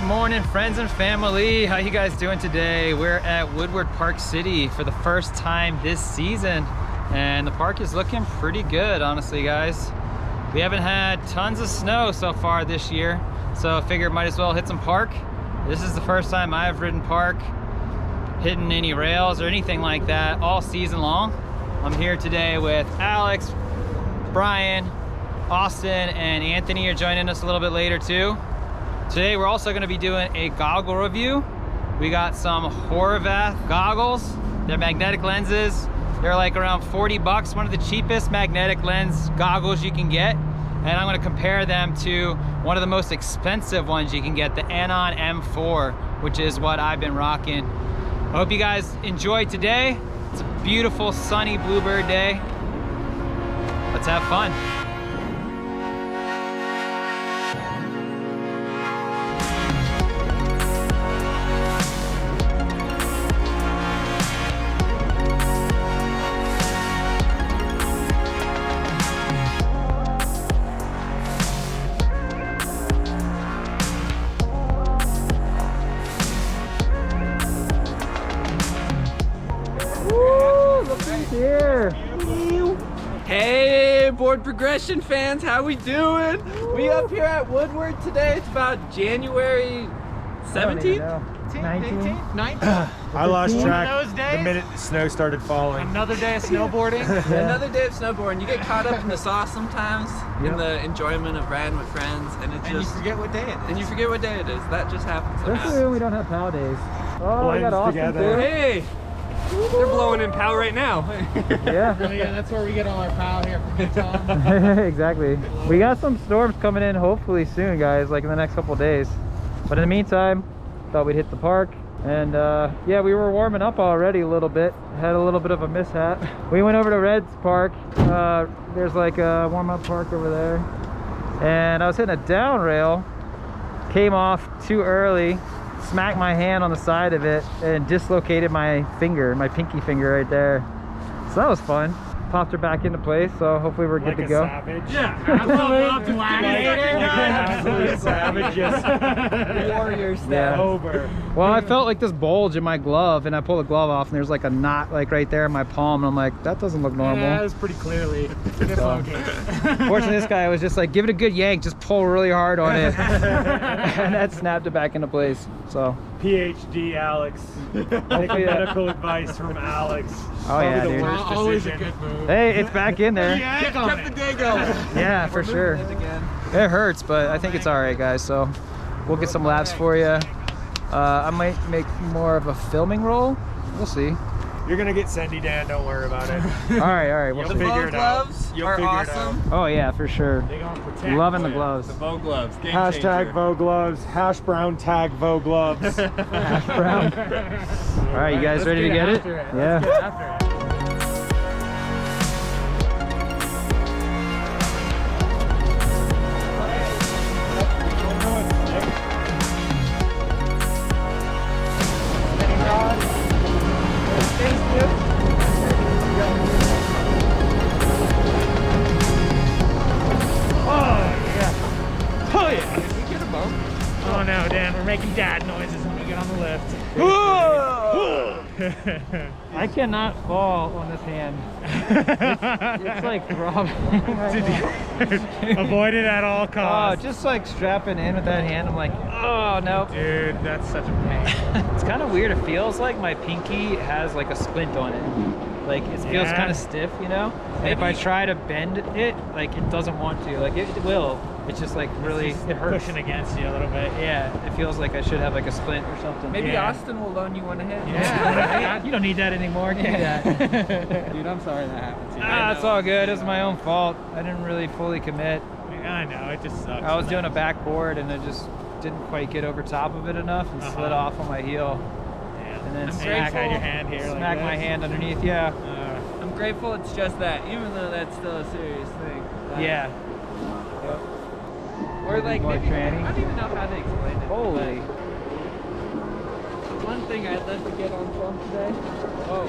morning, friends and family. How you guys doing today? We're at Woodward Park City for the first time this season, and the park is looking pretty good, honestly, guys. We haven't had tons of snow so far this year, so I figured might as well hit some park. This is the first time I've ridden park, hitting any rails or anything like that all season long. I'm here today with Alex, Brian, Austin, and Anthony are joining us a little bit later too. Today we're also going to be doing a goggle review. We got some Horvath goggles. They're magnetic lenses. They're like around 40 bucks, one of the cheapest magnetic lens goggles you can get. And I'm going to compare them to one of the most expensive ones you can get, the Anon M4, which is what I've been rocking. I hope you guys enjoyed today. It's a beautiful sunny bluebird day. Let's have fun. Here. Hey, board progression fans, how we doing? We up here at Woodward today. It's about January 17th? 19? 19th? I lost track One of those days? the minute the snow started falling. Another day of snowboarding? Yeah. Another day of snowboarding. You get caught up in the sauce sometimes, in the enjoyment of riding with friends, and it And just you forget what day it is. and you forget what day it is. That just happens. Especially when we don't have POW days. Oh, we got Blends Austin together. too. Hey! They're blowing in pow right now. Yeah. Yeah, that's where we get all our pow here from Utah. Exactly. We got some storms coming in hopefully soon, guys, like in the next couple of days. But in the meantime, thought we'd hit the park. And yeah, we were warming up already a little bit. Had a little bit of a mishap. We went over to Red's Park. There's like a warm-up park over there. And I was hitting a down rail. Came off too early. Smacked my hand on the side of it and dislocated my finger, my pinky finger right there. So that was fun. Popped her back into place, so hopefully we're good to go. Savage. Yeah, absolute Absolute savage. Just warriors Yeah. over. Well, I felt like this bulge in my glove, and I pulled the glove off, and there's like a knot like right there in my palm, and I'm like, that doesn't look normal. Yeah, that was pretty clearly dislocated. Fortunately, this guy was just like, give it a good yank, just pull really hard on it, and that snapped it back into place. So PhD Alex. Taking medical advice from Alex. Oh, yeah, Probably the dude. worst Always a decision. good move. hey, it's back in there. Yeah, kept the day going. Yeah, for sure. It again. It hurts, but I think it's all right, guys. So we'll get some laps for you. I might make more of a filming roll. We'll see. You're gonna get Sendy Dan, don't worry about it. All right. We'll You'll The see. figure bow it out. gloves You'll are figure it awesome. Oh yeah, for sure. They're gonna protect Loving the you. gloves. Bow gloves. Game Hashtag changer. Vo gloves. Hash brown tag Vo gloves. Hash brown. All right, you guys ready to get it? Yeah. Let's get after it. Oh no, Dan, we're making dad noises when we get on the lift. I cannot fall on this hand. It's like throbbing. Avoid it at all Oh, costs. just like strapping in with that hand. I'm like, oh no. Dude, that's such a pain. It's kind of weird. It feels like my pinky has like a splint on it. Like it feels Yeah. kind of stiff, you know? And if I try to bend it, like it doesn't want to. Like it will. It's just like really, it hurts. Pushing against you a little bit. Yeah, it feels like I should have like a splint or something. Maybe Yeah. Austin will loan you one to hit. Yeah. You don't need that anymore. Give me that. Dude, I'm sorry that happened to you. It's all good. It's my own fault. I didn't really fully commit. I know, it just sucks. I was doing a backboard and I just didn't quite get over top of it enough and slid off on my heel. Yeah. And then I'm smack grateful. Your hand here. Smack my hand underneath. Yeah. I'm grateful it's just that, even though that's still a serious thing. Yeah. Or like More maybe, tranny. I don't even know how to explain it. Holy. but one thing I'd love to get on film today. Oh.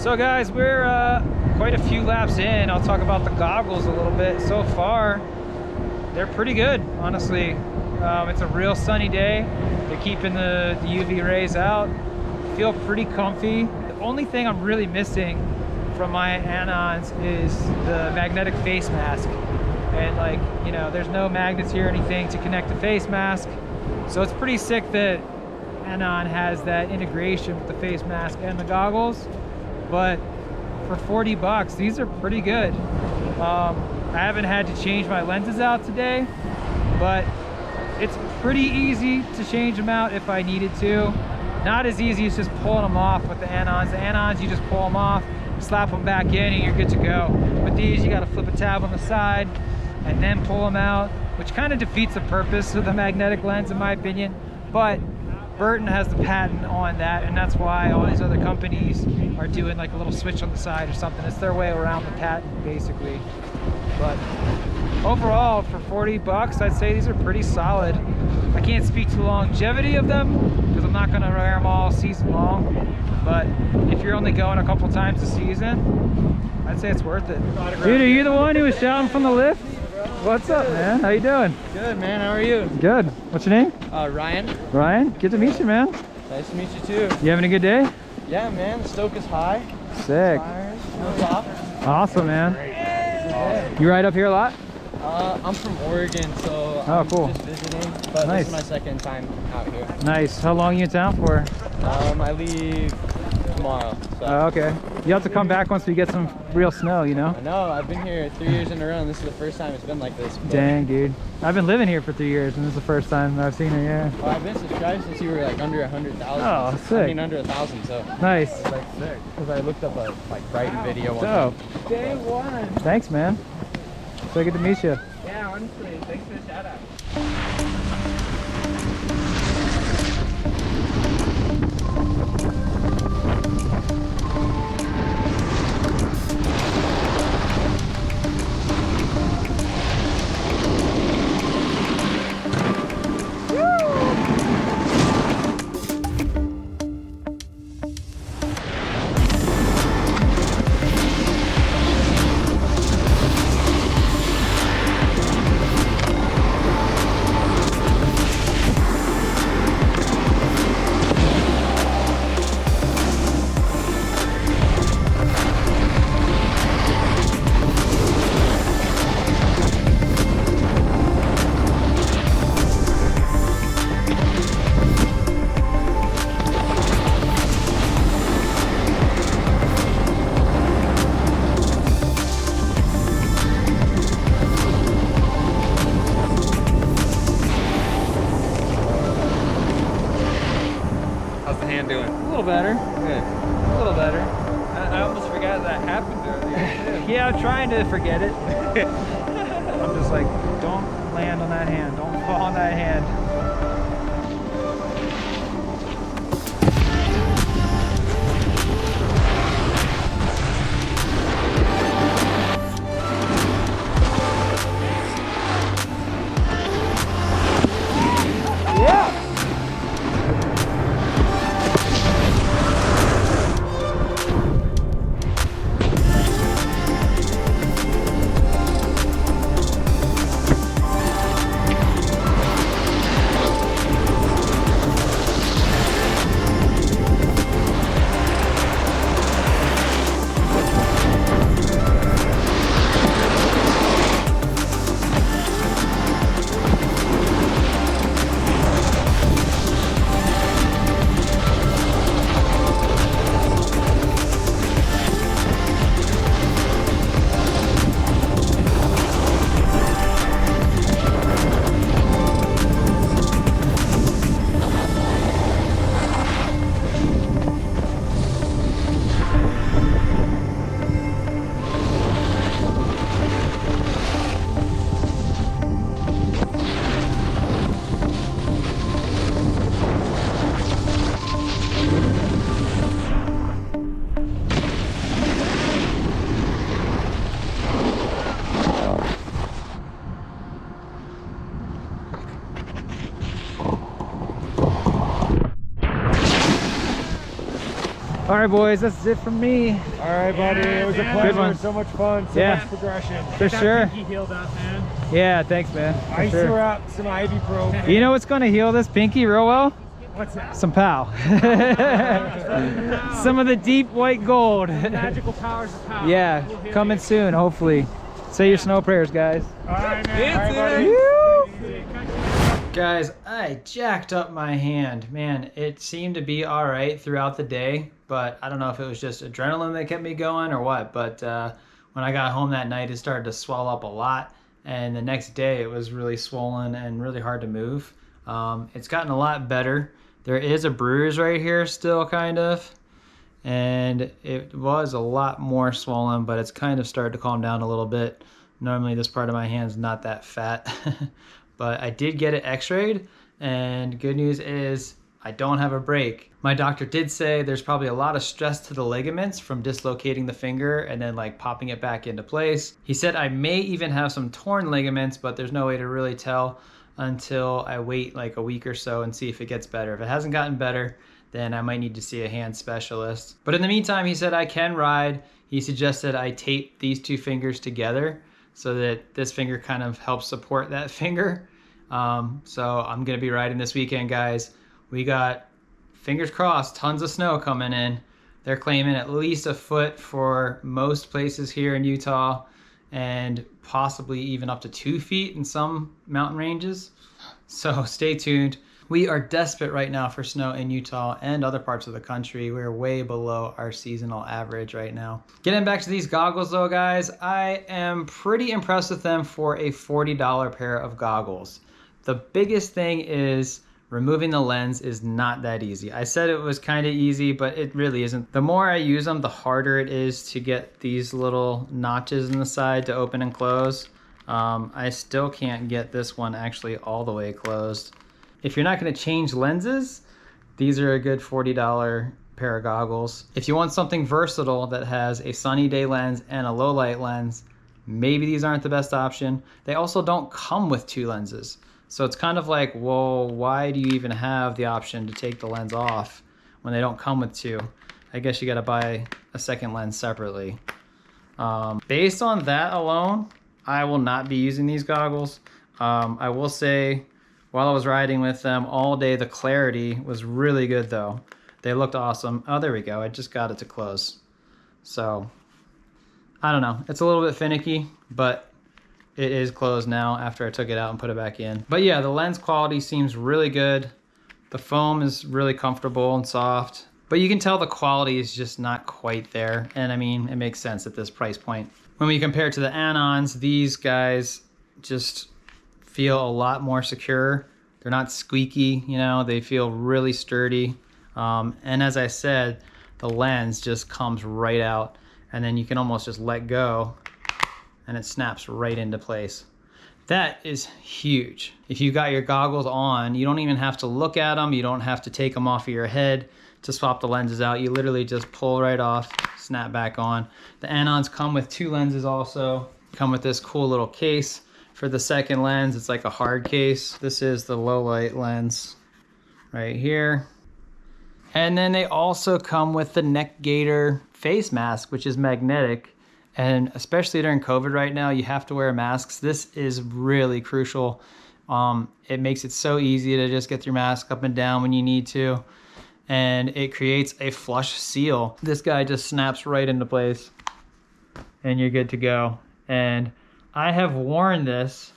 So guys, we're quite a few laps in. I'll talk about the goggles a little bit. So far, they're pretty good, honestly. It's a real sunny day. They're keeping the UV rays out. Feel pretty comfy. The only thing I'm really missing from my Anons is the magnetic face mask. And like, you know, there's no magnets here or anything to connect the face mask. So it's pretty sick that Anon has that integration with the face mask and the goggles. But for 40 bucks, these are pretty good. I haven't had to change my lenses out today, but it's pretty easy to change them out if I needed to. Not as easy as just pulling them off with the Anons. The Anons, you just pull them off, slap them back in, and you're good to go. With these, you gotta flip a tab on the side and then pull them out, which kind of defeats the purpose of the magnetic lens in my opinion. But Burton has the patent on that, and that's why all these other companies are doing like a little switch on the side or something. It's their way around the patent basically. But overall, for 40 bucks, I'd say these are pretty solid. I can't speak to the longevity of them because I'm not gonna wear them all season long. But if you're only going a couple times a season, I'd say it's worth it. Dude, are you the one who was shouting from the lift? What's up, man? How you doing? Good, man. How are you? Good. What's your name? Ryan. Ryan? Good to meet you, man. Nice to meet you too. You having a good day? Yeah, man. The stoke is high. Sick. Tires, no top. Awesome, man. You ride up here a lot? I'm from Oregon, so Oh, I'm cool. just visiting. But Nice. this is my second time out here. Nice. How long are you in town for? I leave tomorrow. So. Oh, okay. You have to come back once we get some real snow, you know? I know. I've been here 3 years in a row, and this is the first time it's been like this. But Dang, dude. I've been living here for 3 years, and this is the first time that I've seen it, yeah. well, I've been subscribed since you were like under 100,000. Oh, I sick. mean, under 1,000. So Nice. it's like sick. Because I looked up a like Brighton video one So, time. Day one. thanks, man. So good to meet you. Yeah, honestly, thanks for the shout out. How's the hand doing? A little better. Good. A little better. I almost forgot that happened earlier. Yeah, I'm trying to forget it. I'm just like, don't land on that hand. Don't fall on that hand. Yeah. All right, boys, that's it from me. All right, buddy. It was a man. pleasure. Good one. So much fun. So Yeah. much progression. For Get that sure. pinky healed up, man. Yeah, thanks, man. For Ice sure. her up, some ibuprofen. You know what's gonna heal this pinky real well? What's that? Some POW. Some of the deep white gold. Magical powers of power. Yeah, We'll hit coming it. soon, hopefully. Say your snow prayers, guys. All right, man. Fancy. All right, buddy. Guys, I jacked up my hand. Man, it seemed to be all right throughout the day, but I don't know if it was just adrenaline that kept me going or what, but when I got home that night, it started to swell up a lot, and the next day it was really swollen and really hard to move. It's gotten a lot better. There is a bruise right here still, kind of, and it was a lot more swollen, but it's kind of started to calm down a little bit. Normally this part of my hand's not that fat. But I did get it x-rayed, and good news is I don't have a break. My doctor did say there's probably a lot of stress to the ligaments from dislocating the finger and then like popping it back into place. He said I may even have some torn ligaments, but there's no way to really tell until I wait like a week or so and see if it gets better. If it hasn't gotten better, then I might need to see a hand specialist. But in the meantime, he said I can ride. He suggested I tape these two fingers together so that this finger kind of helps support that finger. So I'm gonna be riding this weekend, guys. We got, fingers crossed, tons of snow coming in. They're claiming at least a foot for most places here in Utah, and possibly even up to 2 feet in some mountain ranges. So stay tuned. We are desperate right now for snow in Utah and other parts of the country. We're way below our seasonal average right now. Getting back to these goggles though, guys, I am pretty impressed with them for a $40 pair of goggles. The biggest thing is removing the lens is not that easy. I said it was kind of easy, but it really isn't. The more I use them, the harder it is to get these little notches in the side to open and close. I still can't get this one actually all the way closed. If you're not going to change lenses, these are a good $40 pair of goggles. If you want something versatile that has a sunny day lens and a low light lens, maybe these aren't the best option. They also don't come with two lenses. So it's kind of like, well, why do you even have the option to take the lens off when they don't come with two? I guess you got to buy a second lens separately. Based on that alone, I will not be using these goggles. I will say, while I was riding with them all day, the clarity was really good though. They looked awesome. Oh, there we go. I just got it to close. So, I don't know. It's a little bit finicky, but it is closed now after I took it out and put it back in. But yeah, the lens quality seems really good. The foam is really comfortable and soft, but you can tell the quality is just not quite there. And I mean, it makes sense at this price point. When we compare it to the Anons, these guys just feel a lot more secure. They're not squeaky, you know, they feel really sturdy. And as I said, the lens just comes right out, and then you can almost just let go and it snaps right into place. That is huge. If you got your goggles on, you don't even have to look at them. You don't have to take them off of your head to swap the lenses out. You literally just pull right off, snap back on. The Anons come with two lenses also. Come with this cool little case. For the second lens, it's like a hard case. This is the low light lens right here. And then they also come with the neck gaiter face mask, which is magnetic. And especially during COVID right now, you have to wear masks. This is really crucial. It makes it so easy to just get your mask up and down when you need to. And it creates a flush seal. This guy just snaps right into place and you're good to go. And I have worn this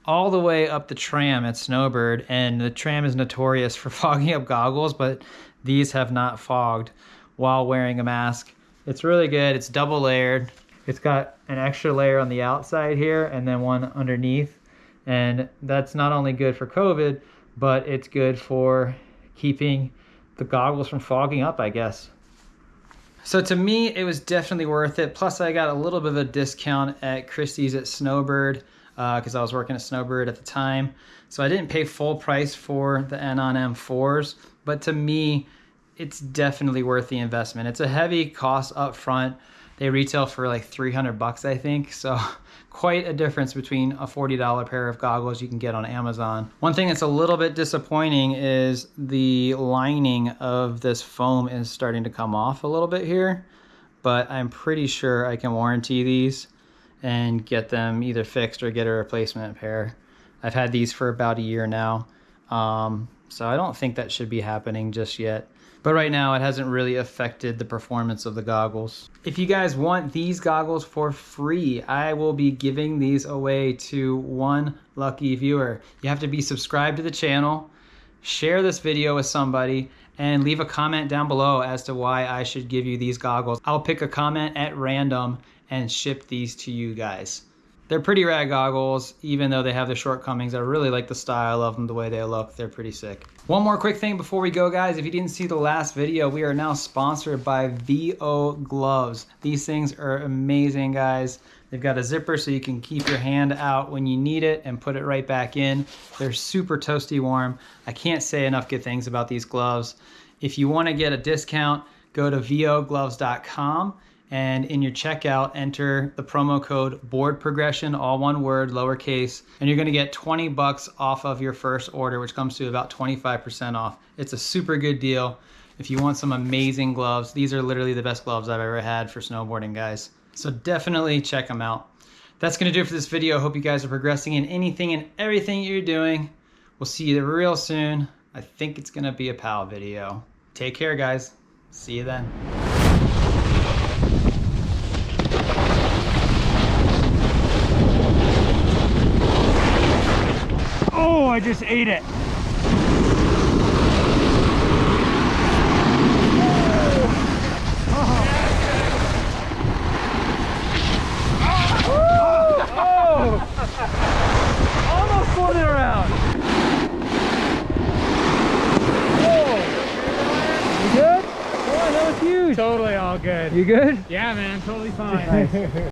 all the way up the tram at Snowbird, and the tram is notorious for fogging up goggles, but these have not fogged while wearing a mask. It's really good. It's double layered. It's got an extra layer on the outside here and then one underneath. And that's not only good for COVID, but it's good for keeping the goggles from fogging up, I guess. So to me, it was definitely worth it. Plus I got a little bit of a discount at Christie's at Snowbird because I was working at Snowbird at the time. So I didn't pay full price for the Anon M4s, but to me, it's definitely worth the investment. It's a heavy cost up front. They retail for like 300 bucks, I think. So quite a difference between a $40 pair of goggles you can get on Amazon. One thing that's a little bit disappointing is the lining of this foam is starting to come off a little bit here, but I'm pretty sure I can warranty these and get them either fixed or get a replacement pair. I've had these for about a year now, so I don't think that should be happening just yet. But right now it hasn't really affected the performance of the goggles. If you guys want these goggles for free, I will be giving these away to one lucky viewer. You have to be subscribed to the channel, share this video with somebody, and leave a comment down below as to why I should give you these goggles. I'll pick a comment at random and ship these to you guys. They're pretty rad goggles, even though they have the shortcomings. I really like the style of them, the way they look. They're pretty sick. One more quick thing before we go, guys. If you didn't see the last video, we are now sponsored by VO Gloves. These things are amazing, guys. They've got a zipper so you can keep your hand out when you need it and put it right back in. They're super toasty warm. I can't say enough good things about these gloves. If you want to get a discount, go to vogloves.com. and in your checkout, enter the promo code board progression, all one word, lowercase, and you're gonna get 20 bucks off of your first order, which comes to about 25% off. It's a super good deal. If you want some amazing gloves, these are literally the best gloves I've ever had for snowboarding, guys. So definitely check them out. That's gonna do it for this video. Hope you guys are progressing in anything and everything you're doing. We'll see you real soon. I think it's gonna be a PAL video. Take care, guys. See you then. Oh, I just ate it. Almost spun it around. Whoa. You good? Oh, that was huge. Totally all good. You good? Yeah, man, totally fine.